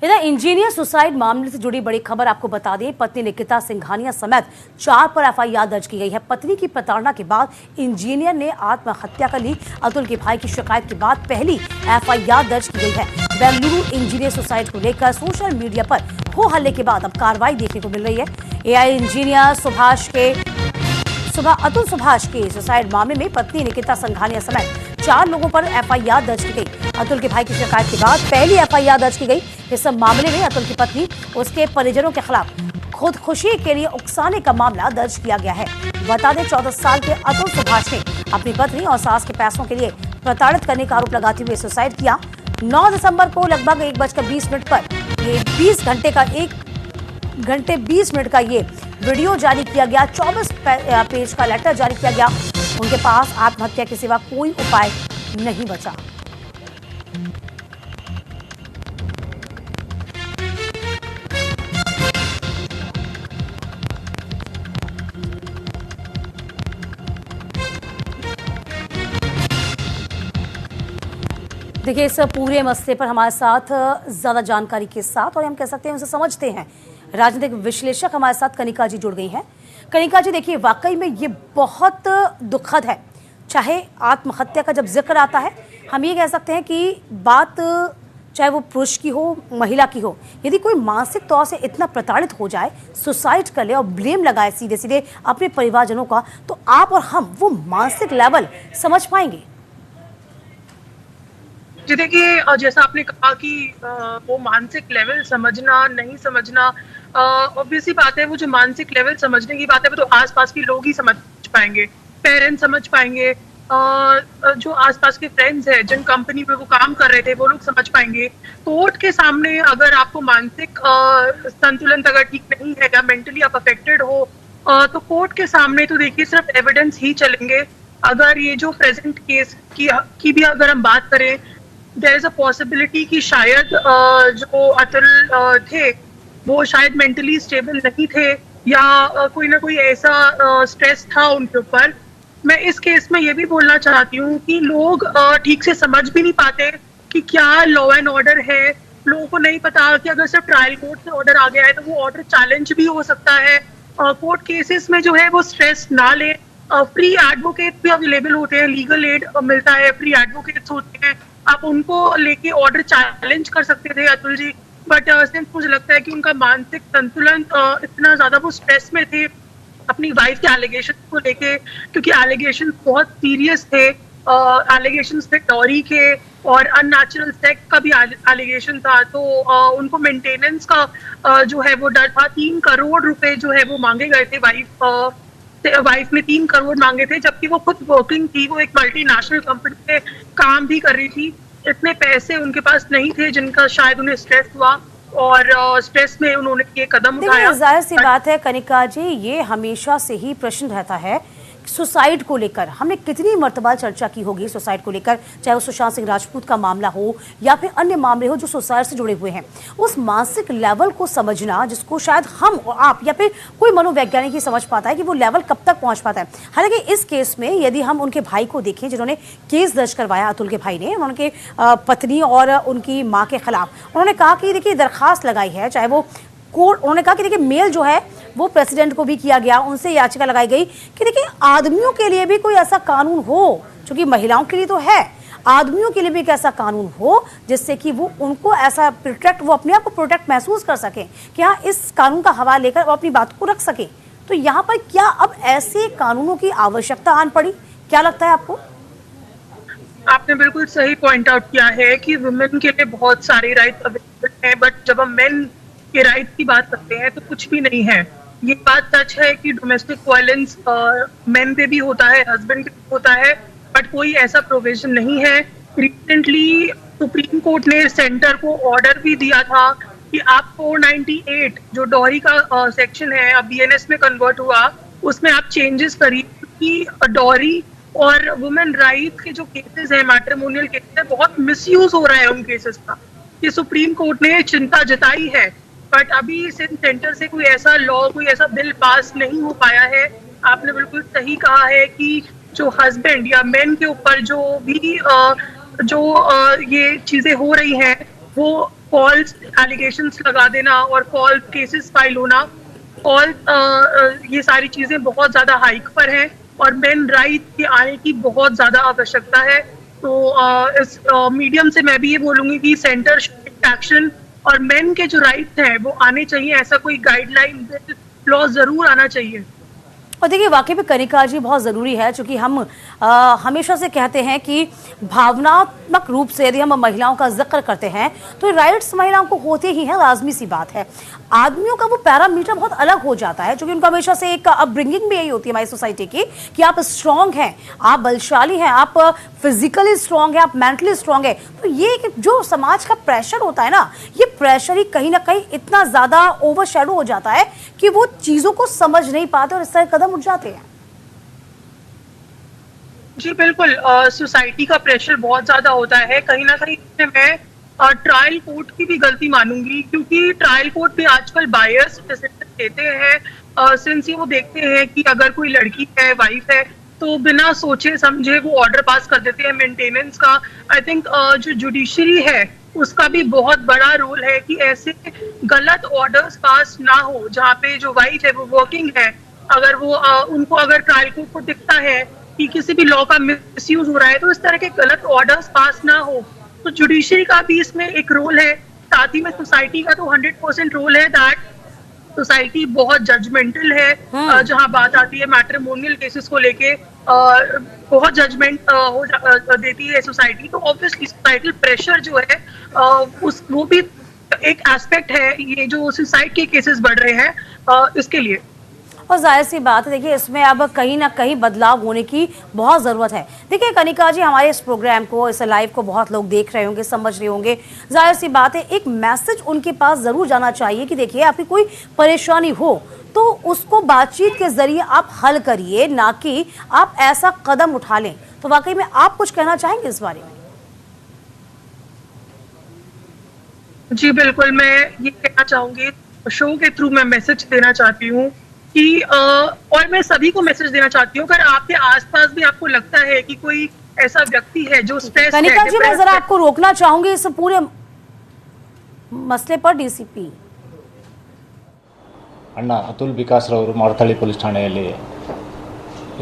इधर engineer suicide मामले से जुड़ी बड़ी खबर आपको बता दें। पत्नी निकिता सिंघानिया समेत 4 पर एफआईआर दर्ज की गई है। पत्नी की प्रताड़ना के बाद इंजीनियर ने आत्महत्या कर ली। अतुल के भाई की शिकायत के बाद पहली एफआईआर दर्ज की गई है। बेंगलुरु इंजीनियर सुसाइड को लेकर सोशल मीडिया पर हो हल्ले के बाद अब कार्रवाई देखने को मिल रही है। एआई इंजीनियर अतुल सुभाष के सुसाइड मामले में पत्नी निकिता सिंघानिया समेत 4 लोगों पर एफआईआर दर्ज की गई। अतुल के भाई की शिकायत के बाद पहली एफआईआर दर्ज की गई। इस मामले में अतुल की पत्नी उसके परिजनों के खिलाफ खुदकुशी के लिए उकसाने का मामला दर्ज किया गया है। बता दें 14 साल के अतुल सुभाष ने अपनी पत्नी और सास के पैसों के लिए प्रताड़ित करने का आरोप लगाते हुए सुसाइड किया। 9 दिसंबर को लगभग 1:20 पर ये 1 घंटे 20 मिनट का ये वीडियो जारी किया गया। 24 पेज का लेटर जारी किया गया। उनके पास आत्महत्या के सिवा कोई उपाय नहीं बचा। देखिए, इस पूरे मसले पर हमारे साथ ज्यादा जानकारी के साथ और हम कह सकते हैं उसे समझते हैं राजनीतिक विश्लेषक हमारे साथ कनिका जी जुड़ गई हैं। कनिका जी, देखिए वाकई में ये बहुत दुखद है। चाहे आत्महत्या का जब जिक्र आता है, हम ये कह सकते हैं कि बात चाहे वो पुरुष की हो महिला की हो, यदि कोई मानसिक तौर से इतना प्रताड़ित हो जाए, सुसाइड कर ले और ब्लेम लगाए सीधे सीधे अपने परिवारजनों का, तो आप और हम वो मानसिक लेवल समझ पाएंगे? जी देखिए, जैसा आपने कहा कि वो मानसिक लेवल समझना नहीं समझना, ऑब्वियसली बात है। वो जो मानसिक लेवल समझने की बात है वो तो आसपास के लोग ही समझ पाएंगे, पेरेंट्स समझ पाएंगे, जो आसपास के फ्रेंड्स हैं जिन कंपनी पे वो काम कर रहे थे वो लोग समझ पाएंगे। कोर्ट के सामने अगर आपको मानसिक संतुलन अगर ठीक नहीं है या मेंटली आप अफेक्टेड हो, तो कोर्ट के सामने तो देखिए सिर्फ एविडेंस ही चलेंगे। अगर ये जो प्रेजेंट केस की भी अगर हम बात करें, देयर इज अ पॉसिबिलिटी कि शायद जो अतुल थे वो शायद मेंटली स्टेबल नहीं थे या कोई ना कोई ऐसा स्ट्रेस था उनके ऊपर। मैं इस केस में ये भी बोलना चाहती हूँ कि लोग ठीक से समझ भी नहीं पाते कि क्या लॉ एंड ऑर्डर है। लोगों को नहीं पता कि अगर सिर्फ ट्रायल कोर्ट से ऑर्डर आ गया है तो वो ऑर्डर चैलेंज भी हो सकता है। कोर्ट केसेस में जो है वो स्ट्रेस ना ले। फ्री एडवोकेट भी अवेलेबल होते हैं, लीगल एड मिलता है, फ्री एडवोकेट्स होते हैं, आप उनको लेके ऑर्डर चैलेंज कर सकते थे अतुल जी। बट सिंस मुझे लगता है कि उनका मानसिक संतुलन इतना ज्यादा वो स्ट्रेस में थे अपनी वाइफ के एलिगेशन को लेके, क्योंकि एलिगेशन बहुत सीरियस थे। एलिगेशन थे डॉरी के और अननेचुरल सेक्स का भी एलिगेशन था। तो उनको मेंटेनेंस का जो है वो डर था। 3 करोड़ रुपए जो है वो मांगे गए थे। वाइफ ने 3 करोड़ मांगे थे, जबकि वो खुद वर्किंग थी, वो एक मल्टीनेशनल कंपनी में काम भी कर रही थी। इतने पैसे उनके पास नहीं थे जिनका शायद उन्हें स्ट्रेस हुआ और स्ट्रेस में उन्होंने ये कदम उठाया। जाहिर सी बात है कनिका जी, ये हमेशा से ही प्रश्न रहता है सुसाइड को लेकर। हमने कितनी मर्तबा चर्चा की होगी सुसाइड को लेकर, चाहे वो सुशांत सिंह राजपूत का मामला हो या फिर अन्य मामले हो जो सुसाइड से जुड़े हुए हैं। उस मानसिक लेवल को समझना जिसको शायद हम और आप या फिर कोई मनोवैज्ञानिक ही समझ पाता है कि वो लेवल कब तक पहुंच पाता है। हालांकि इस केस में यदि हम उनके भाई को देखें जिन्होंने केस दर्ज करवाया, अतुल के भाई ने, उनके पत्नी और उनकी माँ के खिलाफ उन्होंने कहा कि देखिए दरखास्त लगाई है, चाहे वो कोर्ट, उन्होंने कहा कि देखिए मेल जो है वो प्रेसिडेंट को भी किया गया, उनसे याचिका लगाई गई कि देखिए आदमियों के लिए भी कोई ऐसा कानून हो, क्योंकि महिलाओं के लिए तो है, आदमियों के लिए भी एक ऐसा कानून हो जिससे कि वो उनको ऐसा प्रोटेक्ट, वो अपने आप को प्रोटेक्ट महसूस कर सके कि हाँ इस कानून का हवाला लेकर वो अपनी बात को रख सके। तो यहाँ पर क्या अब ऐसे कानूनों की आवश्यकता आन पड़ी? क्या लगता है आपको? आपने बिल्कुल सही पॉइंट आउट किया है कि वुमेन के लिए बहुत सारे राइट अवेलेबल हैं, बट जब हम मेन के राइट की बात करते हैं तो कुछ भी नहीं है। ये बात सच है कि डोमेस्टिक वायलेंस मेन पे भी होता है, हस्बैंड पे भी होता है, बट कोई ऐसा प्रोविजन नहीं है। रिसेंटली सुप्रीम कोर्ट ने सेंटर को ऑर्डर भी दिया था कि आप 498 जो डॉरी का सेक्शन है, अब बीएनएस में कन्वर्ट हुआ, उसमें आप चेंजेस करिए, क्योंकि डॉरी और वुमेन राइट के जो केसेस हैं, मैट्रिमोनियल केसेस है, बहुत मिसयूज हो रहा है उन केसेस का। ये सुप्रीम कोर्ट ने चिंता जताई है, बट अभी सेंटर से कोई ऐसा लॉ, कोई ऐसा बिल पास नहीं हो पाया है। आपने बिल्कुल सही कहा है कि जो हस्बैंड या मेन के ऊपर जो भी ये चीजें हो रही हैं वो फॉल्स एलिगेशंस लगा देना और फॉल्स केसेस फाइल होना, और ये सारी चीजें बहुत ज्यादा हाइक पर है और मेन राइट के आने की बहुत ज्यादा आवश्यकता है। तो इस मीडियम से मैं भी ये बोलूंगी कि सेंटर एक्शन और मेन के जो राइट हैं वो आने चाहिए, ऐसा कोई गाइडलाइन लॉ जरूर आना चाहिए। और देखिए वाकई में कनिका जी बहुत ज़रूरी है, क्योंकि हम हमेशा से कहते हैं कि भावनात्मक रूप से यदि हम महिलाओं का जिक्र करते हैं तो राइट्स महिलाओं को होते ही हैं, लाजमी सी बात है। आदमियों का वो पैरामीटर बहुत अलग हो जाता है, क्योंकि उनका हमेशा से एक अपब्रिंगिंग भी यही होती है हमारी सोसाइटी की कि आप स्ट्रांग हैं, आप बलशाली हैं, आप फिजिकली स्ट्रांग हैं, आप मेंटली स्ट्रांग हैं। तो ये जो समाज का प्रेशर होता है ना, ये प्रेशर ही कहीं ना कहीं इतना ज़्यादा ओवरशैडो हो जाता है कि वो चीज़ों को समझ नहीं पाते और इस तरह कदम उठ जाते हैं। जी बिल्कुल, सोसाइटी का प्रेशर बहुत ज्यादा होता है। कहीं ना कहीं मैं ट्रायल कोर्ट की भी गलती मानूंगी, क्योंकि ट्रायल कोर्ट भी आजकल बायर्स डिसीजन देते हैं, सिंस ये वो देखते हैं कि अगर कोई लड़की है, वाइफ है, तो बिना सोचे समझे वो ऑर्डर पास कर देते हैं मेंटेनेंस का। आई थिंक जो जुडिशरी है उसका भी बहुत बड़ा रोल है कि ऐसे गलत ऑर्डर्स पास ना हो, जहाँ पे जो वाइफ है वो वर्किंग है, अगर वो उनको अगर ट्रायल कोर्ट को दिखता है कि किसी भी लॉ का मिसयूज हो रहा है, तो इस तरह के गलत ऑर्डर्स पास ना हो। तो जुडिशरी का भी इसमें एक रोल है, साथ ही में सोसाइटी का तो 100% रोल है दैट सोसाइटी बहुत जजमेंटल है। जहां बात आती है मैट्रिमोनियल केसेस को लेके, बहुत जजमेंट देती है सोसाइटी। तो ऑब्वियसली सोसाइटल प्रेशर जो है वो भी एक एस्पेक्ट है, ये जो सुसाइड के केसेस बढ़ रहे हैं इसके लिए। और जाहिर सी बात है, देखिए इसमें अब कहीं ना कहीं बदलाव होने की बहुत ज़रूरत है। देखिए कनिका जी, हमारे इस प्रोग्राम को, इस लाइव को बहुत लोग देख रहे होंगे, समझ रहे होंगे। जाहिर सी बात है, एक मैसेज उनके पास ज़रूर जाना चाहिए कि देखिए आपकी कोई परेशानी हो तो उसको बातचीत के ज़रिए आप हल करिए, ना कि आप ऐसा कदम उठा लें। तो वाकई में आप कुछ कहना चाहेंगे इस बारे में? जी बिल्कुल, मैं ये कहना चाहूंगी, शो के थ्रू मैं मैसेज देना चाहती हूँ कि और मैं सभी को मैसेज देना चाहती हूँ, अगर आपके आसपास भी आपको लगता है कि कोई ऐसा व्यक्ति है जो स्ट्रेस है, कनिका जी, मैं जरा आपको रोकना चाहूंगी इस पूरे मसले पर। डीसीपी ಅಣ್ಣ ಅತುಲ್ ಬಿಕಾಸ್ರವರು ಮಾರತಳ್ಳಿ ಪೊಲೀಸ್ ಠಾಣೆಯಲ್ಲಿ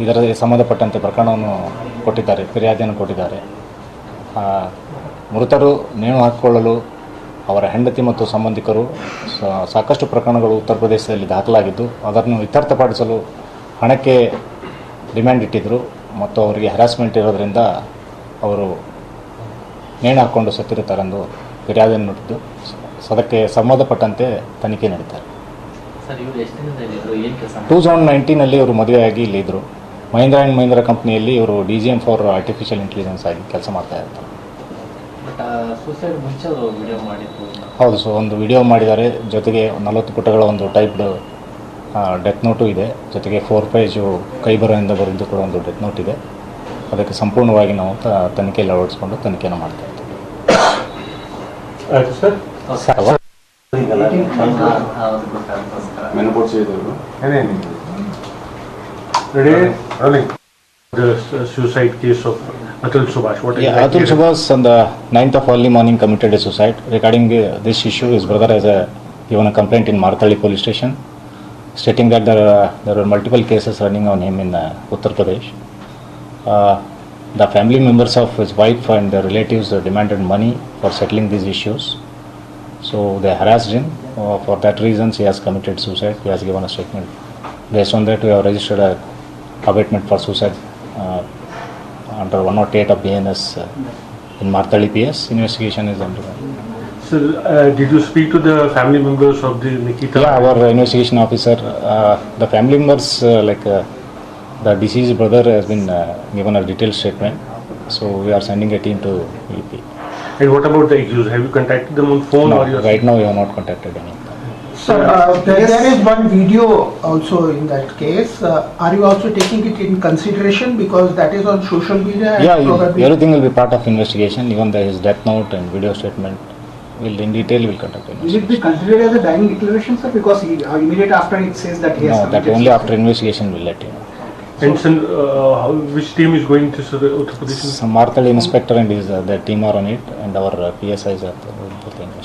ಇದರ ಸಂಬಂಧಪಟ್ಟಂತೆ ಪ್ರಕರಣವನ್ನು ಕೊಟ್ಟಿದ್ದಾರೆ, ಫಿರ್ಯಾದಿಯನ್ನು ಕೊಟ್ಟಿದ್ದಾರೆ. ಮೃತರು ನೇಣು ಹಾಕಿಕೊಳ್ಳಲು ಅವರ ಹೆಂಡತಿ ಮತ್ತು ಸಂಬಂಧಿಕರು ಸಾಕಷ್ಟು ಪ್ರಕರಣಗಳು ಉತ್ತರ ಪ್ರದೇಶದಲ್ಲಿ ದಾಖಲಾಗಿದ್ದು ಅದನ್ನು ಇತ್ಯರ್ಥಪಡಿಸಲು ಹಣಕ್ಕೆ ಡಿಮ್ಯಾಂಡ್ ಇಟ್ಟಿದ್ದರು ಮತ್ತು ಅವರಿಗೆ ಹ್ಯಾರಾಸ್ಮೆಂಟ್ ಇರೋದರಿಂದ ಅವರು ನೇಣು ಹಾಕ್ಕೊಂಡು ಸತ್ತಿರುತ್ತಾರೆಂದು ಫಿರ್ಯಾದಿಯನ್ನು ನೀಡಿದ್ದು ಅದಕ್ಕೆ ಸಂಬಂಧಪಟ್ಟಂತೆ ತನಿಖೆ ನಡೀತಾರೆ. 2019 ಇವರು ಮದುವೆಯಾಗಿ ಇಲ್ಲಿ ಇದ್ದರು. ಮಹೀಂದ್ರ ಆ್ಯಂಡ್ ಮಹೀಂದ್ರ ಕಂಪ್ನಿಯಲ್ಲಿ ಇವರು DGM ಫಾರ್ ಆರ್ಟಿಫಿಷಿಯಲ್ ಇಂಟೆಲಿಜೆನ್ಸ್ ಆಗಿ ಕೆಲಸ ಮಾಡ್ತಾ ಇರ್ತಾರೆ. ಹೌದು, ಸೊ ಒಂದು ವಿಡಿಯೋ ಮಾಡಿದ್ದಾರೆ, ಜೊತೆಗೆ 40 ಪುಟಗಳ ಒಂದು ಟೈಪ್ಡ್ ಡೆತ್ ನೋಟು ಇದೆ, ಜೊತೆಗೆ 4 ಪೇಜು ಕೈ ಬರಹದಿಂದ ಬರೆದು ಕೂಡ ಒಂದು ಡೆತ್ ನೋಟ್ ಇದೆ. ಅದಕ್ಕೆ ಸಂಪೂರ್ಣವಾಗಿ ನಾವು ತನಿಖೆಯಲ್ಲಿ ಅಳವಡಿಸ್ಕೊಂಡು ತನಿಖೆಯನ್ನು ಮಾಡ್ತಾ ಇದ್ದೀವಿ. The suicide case of Atul Subhash. Atul Subhash on the 9th of early morning committed a suicide. Regarding this issue, his brother has given a complaint in Marathalli police station, stating that there were multiple cases running on him in Uttar Pradesh. The family members of his wife and their relatives demanded money for settling these issues. So they harassed him. For that reason, he has committed suicide. He has given a statement. Based on that, we have registered a abatement for suicide under 108 of BNS in Marathalli PS. Investigation is underway. So, did you speak to the family members of the Nikita? Yeah, our investigation officer, the family members, the deceased brother has been given a detailed statement. So we are sending a team to EP. And what about the accused? Have you contacted them on phone? No, or right now we have not contacted any. Sir, there is one video also in that case. Are you also taking it in consideration because that is on social media? Yeah, everything will be part of investigation. Even his death note and video statement, in detail will contact investigation. Will it be considered as a dying declaration, sir? Because immediately after it says that he has No, that only after investigation will let you know. And which team is going to Uttar Pradesh? Some Marathalli inspector and their team are on it, and our PSIs are the